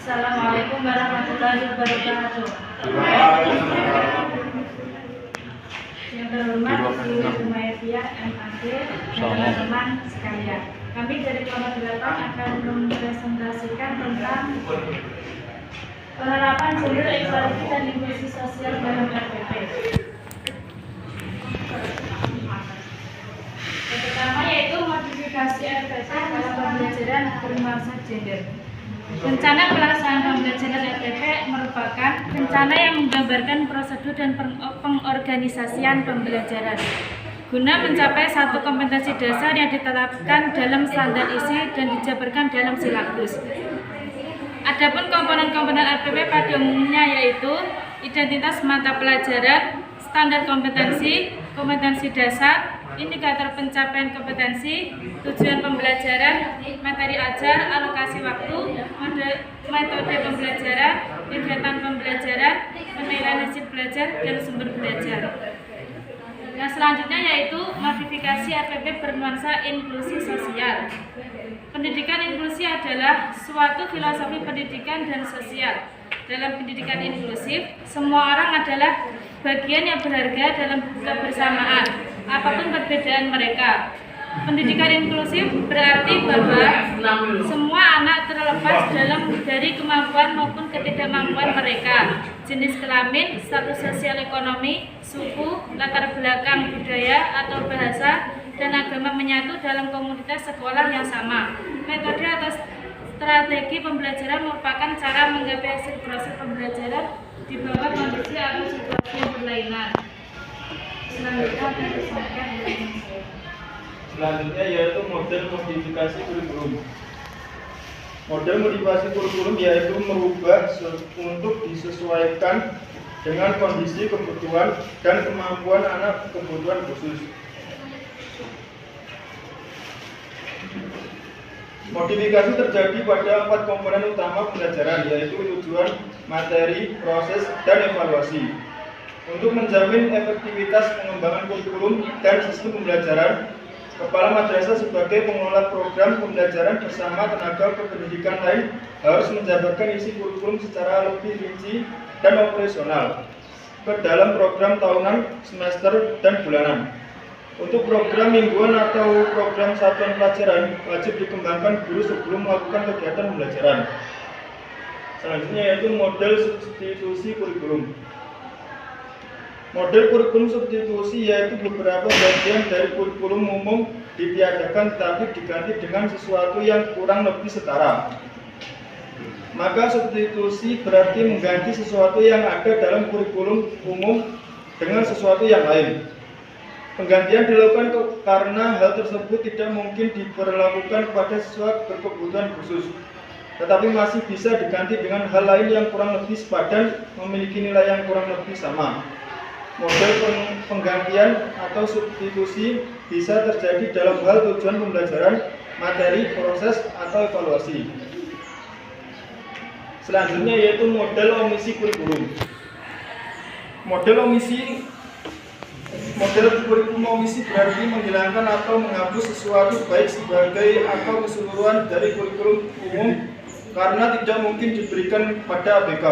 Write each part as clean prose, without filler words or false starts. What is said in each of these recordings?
Assalamualaikum warahmatullahi wabarakatuh. Yang terhormat Ibu Jumaydia MAD dan teman-teman sekalian, kami dari kelompok 8 akan mempresentasikan tentang penerapan gender equality dan inklusi sosial dalam RPP. Yang pertama yaitu modifikasi RPP dalam pembelajaran bernuansa gender. Rencana pelaksanaan pembelajaran RPP merupakan rencana yang menggambarkan prosedur dan pengorganisasian pembelajaran guna mencapai satu kompetensi dasar yang ditetapkan dalam standar isi dan dijabarkan dalam silabus. Adapun komponen-komponen RPP pada umumnya yaitu identitas mata pelajaran, standar kompetensi, kompetensi dasar, indikator pencapaian kompetensi, tujuan pembelajaran, materi ajar, alokasi waktu, metode pembelajaran, kegiatan pembelajaran, penilaian hasil belajar, dan sumber belajar. Yang selanjutnya yaitu modifikasi RPP bernuansa inklusi sosial. Pendidikan inklusi adalah suatu filosofi pendidikan dan sosial. Dalam pendidikan inklusif, semua orang adalah bagian yang berharga dalam kebersamaan, apapun perbedaan mereka. Pendidikan inklusif berarti bahwa semua anak terlepas dari kemampuan maupun ketidakmampuan mereka, jenis kelamin, status sosial ekonomi, suku, latar belakang budaya atau bahasa, dan agama menyatu dalam komunitas sekolah yang sama. Metode atau strategi pembelajaran merupakan cara menggapai hasil proses pembelajaran di bawah kondisi atau situasi yang berlainan. Selanjutnya yaitu model modifikasi kurikulum. Model modifikasi kurikulum yaitu merubah untuk disesuaikan dengan kondisi kebutuhan dan kemampuan anak kebutuhan khusus. Modifikasi terjadi pada 4 komponen utama pembelajaran, yaitu tujuan, materi, proses, dan evaluasi. Untuk menjamin efektivitas pengembangan kurikulum dan sistem pembelajaran, Kepala Madrasah sebagai pengelola program pembelajaran bersama tenaga kependidikan lain harus menjabarkan isi kurikulum secara lebih rinci dan operasional ke dalam program tahunan, semester, dan bulanan. Untuk program mingguan atau program satuan pelajaran wajib dikembangkan guru sebelum melakukan kegiatan pembelajaran. Selanjutnya yaitu model substitusi kurikulum. Model kurikulum substitusi yaitu beberapa bagian dari kurikulum umum ditiadakan tetapi diganti dengan sesuatu yang kurang lebih setara. Maka substitusi berarti mengganti sesuatu yang ada dalam kurikulum umum dengan sesuatu yang lain. Penggantian dilakukan karena hal tersebut tidak mungkin diberlakukan kepada siswa berkebutuhan khusus, tetapi masih bisa diganti dengan hal lain yang kurang lebih sepadan, memiliki nilai yang kurang lebih sama. Model penggantian atau substitusi bisa terjadi dalam hal tujuan pembelajaran, materi, proses, atau evaluasi. Selanjutnya yaitu model omisi kurikulum. Model kurikulum omisi berarti menghilangkan atau menghapus sesuatu baik sebagai atau keseluruhan dari kurikulum umum karena tidak mungkin diberikan pada ABK.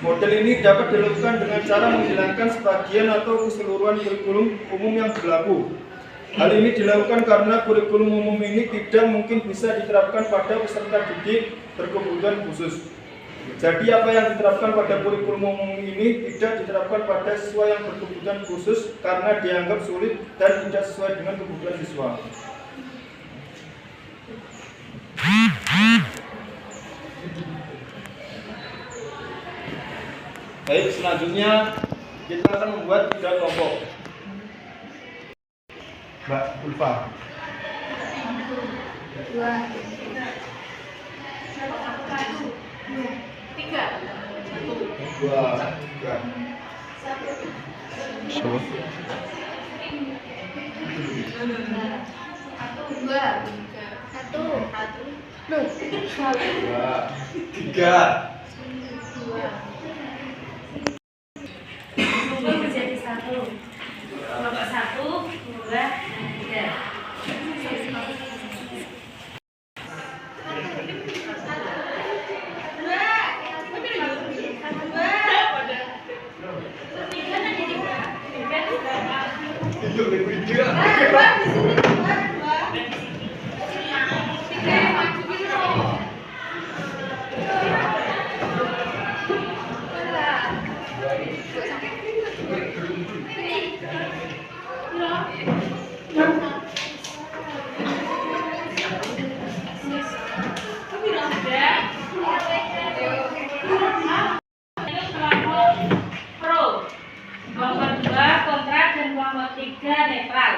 Model ini dapat dilakukan dengan cara menghilangkan sebagian atau keseluruhan kurikulum umum yang berlaku. Hal ini dilakukan karena kurikulum umum ini tidak mungkin bisa diterapkan pada peserta didik berkebutuhan khusus. Jadi apa yang diterapkan pada kurikulum umum ini tidak diterapkan pada siswa yang berkebutuhan khusus karena dianggap sulit dan tidak sesuai dengan kebutuhan siswa. Baik, selanjutnya kita akan membuat 3 kelompok. Mbak Ulfa. 2, 3. 1, 2, 3. Pro, kelompok 2 kontra dan kelompok 3 netral.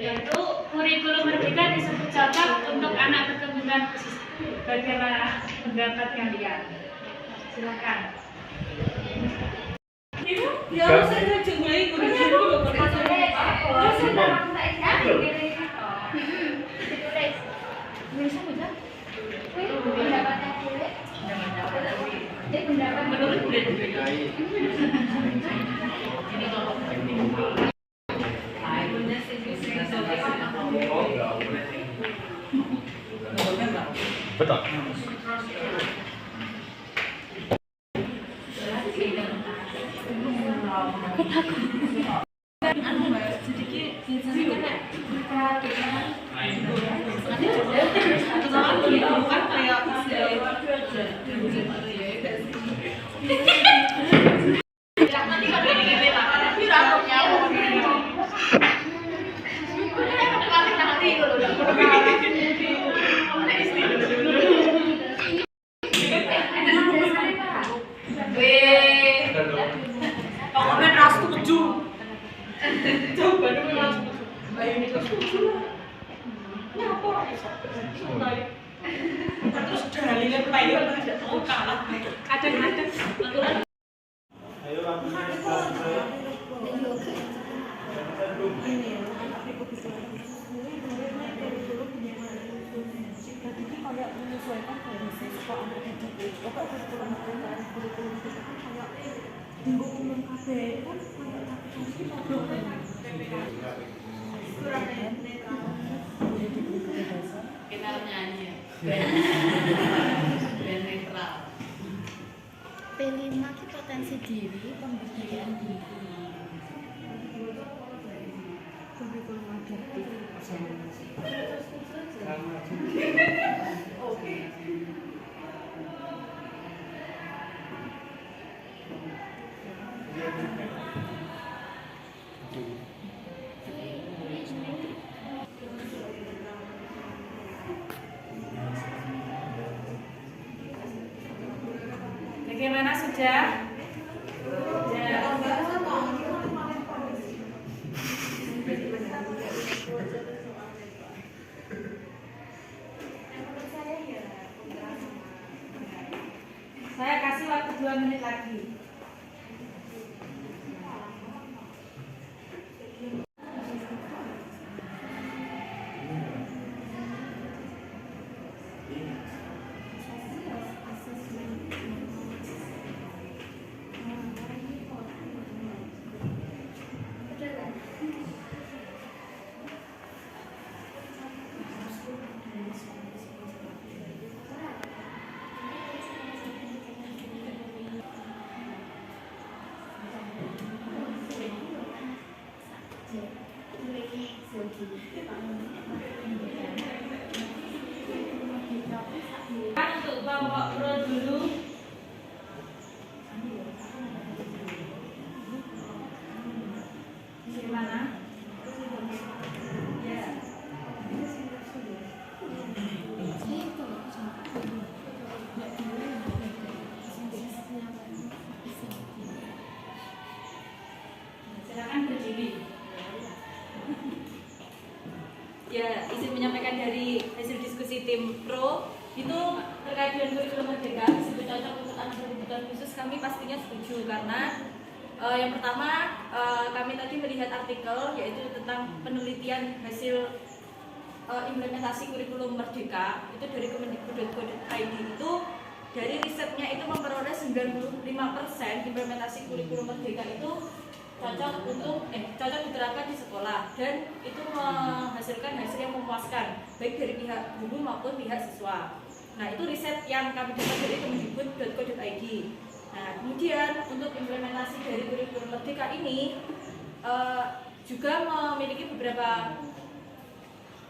Yaitu kurikulum merdeka disebut cocok untuk anak berkebutuhan khusus. Bagaimana pendapat kalian? Silakan. Ya, saya mulai kurikulum Betul. terus dalilnya payu kalah Kadang-kadang Ayo P5 itu potensi diri, pemberdayaan diri. Kurikulum adaptif. bagaimana sudah? Ya. Saya kasih waktu 2 menit lagi. Untuk kelompok pro dulu. Gimana? Silakan berdiri. Ya, izin menyampaikan dari hasil diskusi tim pro itu terkait dengan kurikulum merdeka disebut cocok untuk anak berkebutuhan khusus, kami pastinya setuju karena Yang pertama, kami tadi melihat artikel yaitu tentang penelitian hasil implementasi kurikulum Merdeka itu dari Kemendikbud.go.id. Itu dari risetnya itu memperoleh 95% implementasi kurikulum Merdeka itu cocok diterapkan di sekolah dan itu menghasilkan hasil yang memuaskan baik dari pihak guru maupun pihak siswa. Nah, itu riset yang kami dapat dari Kemendikbud.go.id. Nah, kemudian untuk implementasi dari kurikulum Merdeka ini juga memiliki beberapa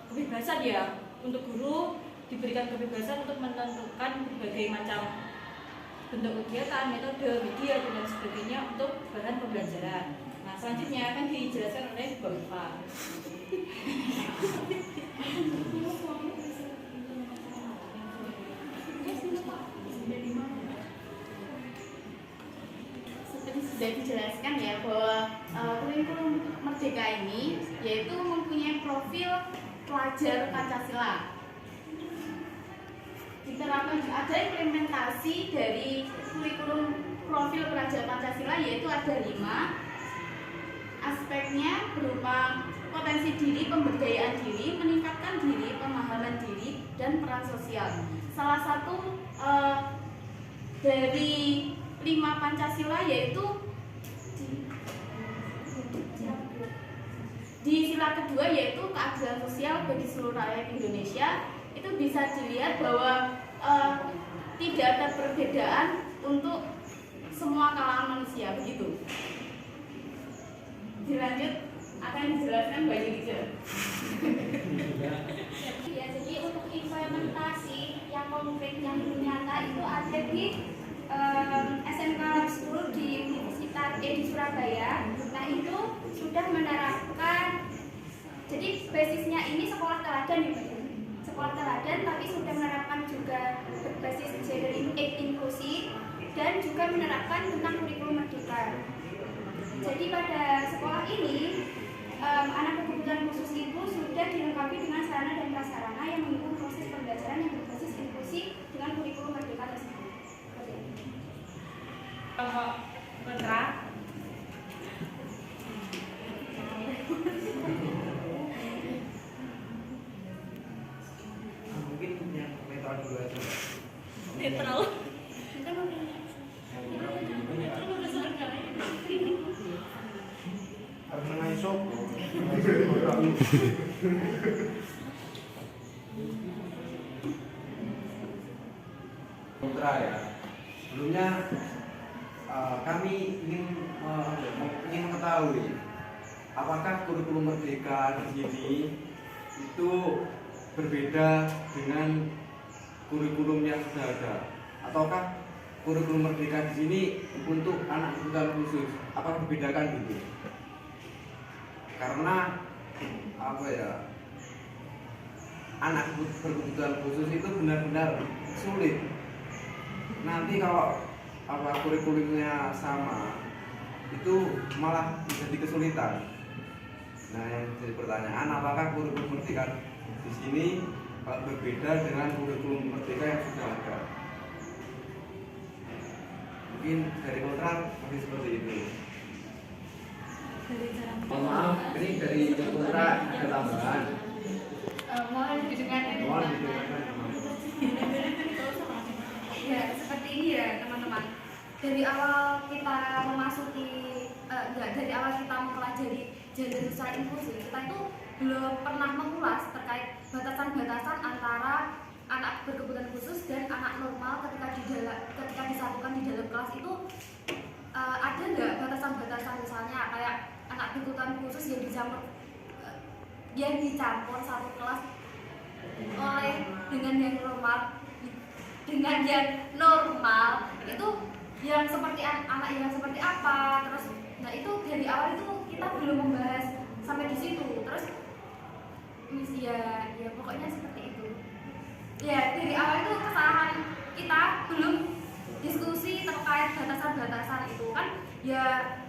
kebebasan ya, untuk guru diberikan kebebasan untuk menentukan berbagai macam bentuk kegiatan, metode, media dan lain sebagainya untuk bahan pembelajaran. Nah, selanjutnya akan dijelaskan oleh Bapak. Seperti sudah dijelaskan ya bahwa kurikulum Merdeka ini yaitu mempunyai profil pelajar Pancasila. Diterapkan ada implementasi dari kurikulum profil pelajar Pancasila yaitu ada 5 aspeknya berupa potensi diri, pemberdayaan diri, meningkatkan diri, pemahaman diri, dan peran sosial. Salah satu dari 5 Pancasila yaitu di sila kedua yaitu keadilan sosial bagi seluruh rakyat Indonesia. Itu bisa dilihat bahwa tidak ada perbedaan untuk semua kalangan manusia, begitu. Dilanjut akan dijelaskan Mbak Yulija. Ya, jadi untuk implementasi yang konkret yang nyata itu ada di SMK School di Universitas di Surabaya. Nah, itu sudah menerapkan, jadi basisnya ini sekolah teladan ya, sekolah teladan, tapi sudah menerapkan juga berbasis gender inklusi dan juga menerapkan tentang kurikulum Merdeka. Jadi pada sekolah ini anak berkebutuhan khusus itu sudah dilengkapi dengan sarana dan prasarana yang mendukung proses pembelajaran yang berbasis inklusi dengan kurikulum Merdeka tersebut. Kontra. Mungkin yang netral dulu aja. Netral. Karena ngisok. Kontra ya. Sebelumnya kami ingin mengetahui apakah kurikulum Merdeka di sini itu berbeda dengan kurikulum yang sudah ada, ataukah kurikulum Merdeka di sini untuk anak berkebutuhan khusus, apa membedakan gitu? Karena apa ya, anak berkebutuhan khusus itu benar-benar sulit. Nanti kalau kurikulumnya sama itu malah jadi kesulitan. Nah, yang jadi pertanyaan, apakah kurikulum Merdeka di sini berbeda dengan kurikulum Merdeka yang sudah ada? Mungkin dari kontrak masih seperti itu. Maaf, ini dari kontrak ada tambahan. Mohon didengarkan. Mohon didengarkan. Ya, seperti ini ya teman-teman. Dari awal kita memasuki, dari awal kita mempelajari gender sosial inklusi, kita itu belum pernah mengulas terkait batasan-batasan antara anak berkebutuhan khusus dan anak normal ketika disatukan di dalam kelas itu ada nggak batasan-batasan, misalnya kayak anak berkebutuhan khusus yang dicampur satu kelas oleh dengan yang normal itu yang seperti anak yang seperti apa, terus nah itu dari awal itu kita belum membahas sampai di situ. Terus ya pokoknya seperti itu ya, dari awal itu kesalahan kita belum diskusi terkait batasan-batasan itu kan ya,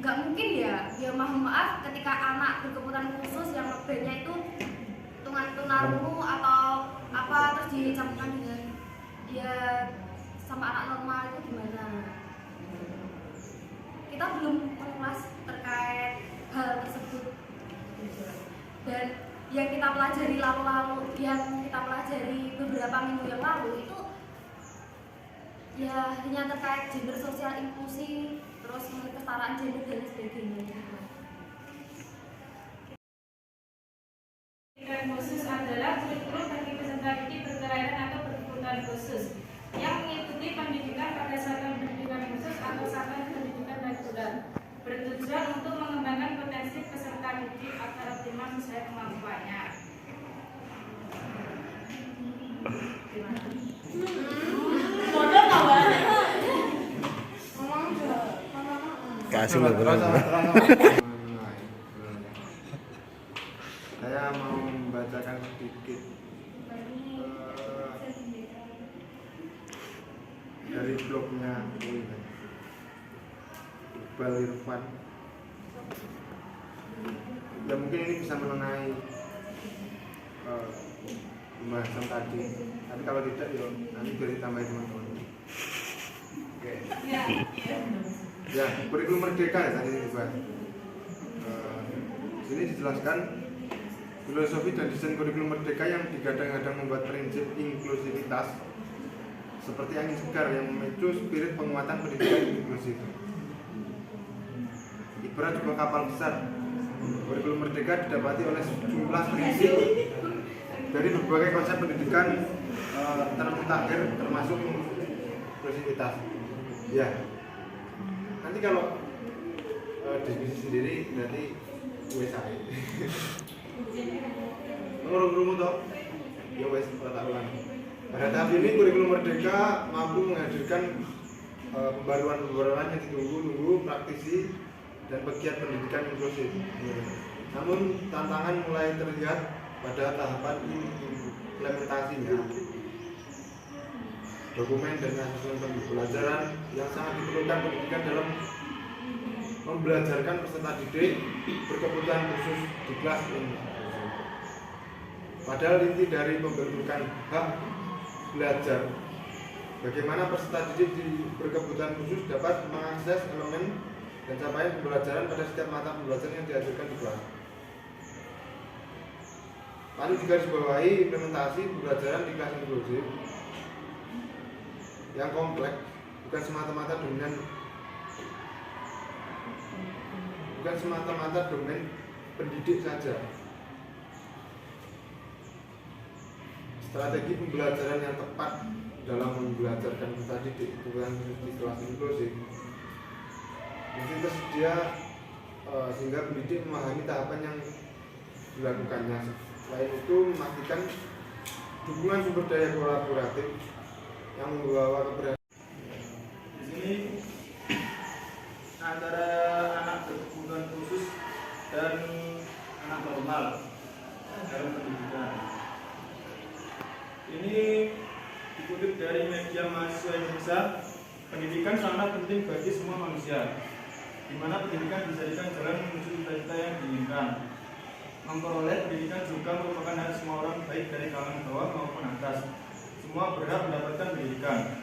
nggak mungkin ya mohon maaf ketika anak berkebutuhan khusus yang lebihnya itu tunarungu atau apa terus dicampurkan dengan ya sama anak normal itu gimana? kita belum mengulas terkait hal tersebut. Dan yang kita pelajari beberapa minggu yang lalu itu ya hanya terkait gender sosial inklusi, terus kesetaraan gender dan sebagainya. Pendidikan khusus adalah kurikulum bagi peserta didik berkelainan atau berkebutuhan khusus yang mengikuti pendidikan pada satuan pendidikan khusus atau satuan pendidikan reguler, bertujuan untuk mengembangkan potensi peserta didik agar optimal sesuai kemampuannya. Bodoh tau gak? Kasih lo bener. Saya mau membacakan sedikit dari blognya Iqbal Irfan. Ya mungkin ini bisa menengahi pembahasan tadi, tapi kalau tidak ya nanti bisa ditambahin teman-teman. Oke. Ya, kurikulum merdeka ya tadi dibahas. Di sini dijelaskan filosofi dan desain kurikulum merdeka yang digadang-gadang membuat prinsip inklusivitas seperti angin segar yang memicu spirit penguatan pendidikan inklusif. Ibarat sebuah kapal besar, kurikulum merdeka didapati oleh sejumlah prinsip dari berbagai konsep pendidikan termutakhir termasuk inklusivitas. Ya, nanti kalau diskusi sendiri berarti gue saya. Ngurung-ngurung toh, ya wes pengetahuan. Pada tahap ini kurikulum merdeka mampu menghadirkan pembaruan-pembaruan yang ditunggu-tunggu praktisi dan pegiat pendidikan inklusif. Namun tantangan mulai terlihat pada tahapan implementasinya. Dokumen dan asesmen pembelajaran yang sangat diperlukan pendidikan dalam membelajarkan peserta didik berkebutuhan khusus di kelas ini. Padahal inti dari pembentukan hak belajar, bagaimana peserta didik berkebutuhan khusus dapat mengakses elemen dan capaian pembelajaran pada setiap mata pembelajaran yang diajarkan di kelas. Lalu digarisbawahi implementasi pembelajaran di kelas inklusif yang kompleks, bukan semata-mata domain pendidik saja. Strategi pembelajaran yang tepat dalam membelajarkan peserta didik bukan di kelas inklusif mesti tersedia sehingga pendidik memahami tahapan yang dilakukannya. Selain itu, memastikan dukungan sumber daya kolaboratif yang membawa keberhasilan. Di sini antara anak berkebutuhan khusus dan anak normal dalam pendidikan. Ini dikutip dari media mahasiswa Indonesia, pendidikan sangat penting bagi semua manusia, di mana pendidikan dijadikan jalan menuju cita-cita yang diinginkan. Memperoleh pendidikan juga merupakan hak semua orang, baik dari kalangan bawah maupun atas. Semua berhak mendapatkan pendidikan.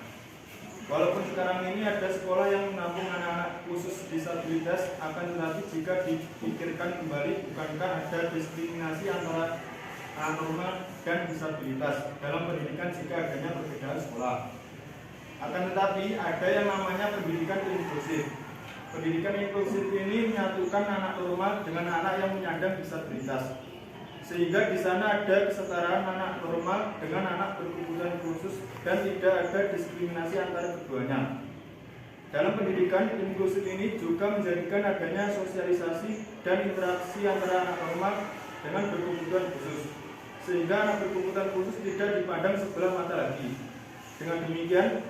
Walaupun sekarang ini ada sekolah yang menampung anak-anak khusus disabilitas, akan tetapi jika dipikirkan kembali, bukankah ada diskriminasi antara anak normal dan disabilitas dalam pendidikan jika adanya perbedaan sekolah? Akan tetapi ada yang namanya pendidikan inklusif. Pendidikan inklusif ini menyatukan anak normal dengan anak yang menyandang disabilitas, sehingga di sana ada kesetaraan anak normal dengan anak berkebutuhan khusus dan tidak ada diskriminasi antara keduanya. Dalam pendidikan inklusif ini juga menjadikan adanya sosialisasi dan interaksi antara anak normal dengan berkebutuhan khusus, sehingga anak berkebutuhan khusus tidak dipandang sebelah mata lagi. Dengan demikian,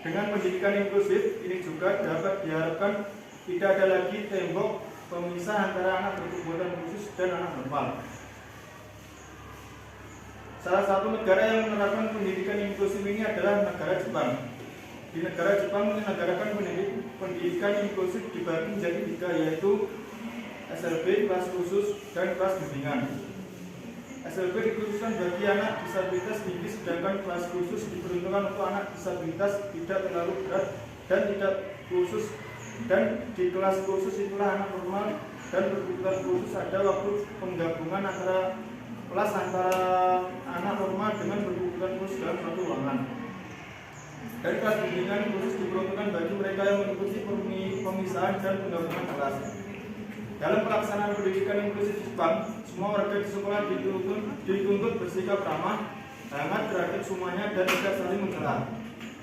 dengan pendidikan inklusif ini juga dapat diharapkan tidak ada lagi tembok pemisah antara anak berkebutuhan khusus dan anak normal. Salah satu negara yang menerapkan pendidikan inklusif ini adalah negara Jepang. Di negara Jepang menyelenggarakan pendidikan inklusif dibagi menjadi 3, yaitu SLB, kelas khusus, dan kelas bimbingan. SLB dikhususkan bagi anak disabilitas tinggi, sedangkan kelas khusus diperuntukkan untuk anak disabilitas tidak terlalu berat dan tidak khusus Dan di kelas khusus itulah anak normal dan berkebutuhan khusus ada waktu penggabungan antara kelas antara anak normal dengan berkebutuhan khusus dalam satu ruangan. Dan kelas bimbingan khusus diperuntukkan bagi mereka yang mengikuti pemisahan dan penggabungan kelas. Dalam pelaksanaan pendidikan inklusif Jepang, semua warga di sekolah dituntut bersikap ramah, hangat terhadap semuanya dan tidak saling mencela.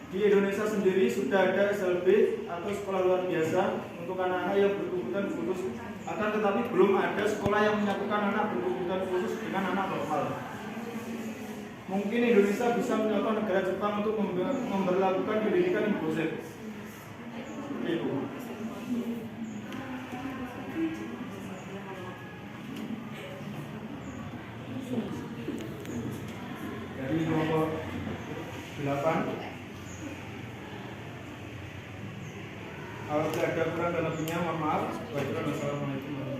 Di Indonesia sendiri sudah ada SLB atau sekolah luar biasa untuk anak-anak yang berkebutuhan khusus. Akan tetapi belum ada sekolah yang menyatukan anak berkebutuhan khusus dengan anak normal. Mungkin Indonesia bisa menyokong negara Jepang untuk memberlakukan pendidikan inklusif. Itu. Dari nomor 8. Kalau tidak ada kurang dan lebihnya, mohon maaf. Wassalamualaikum warahmatullahi wabarakatuh.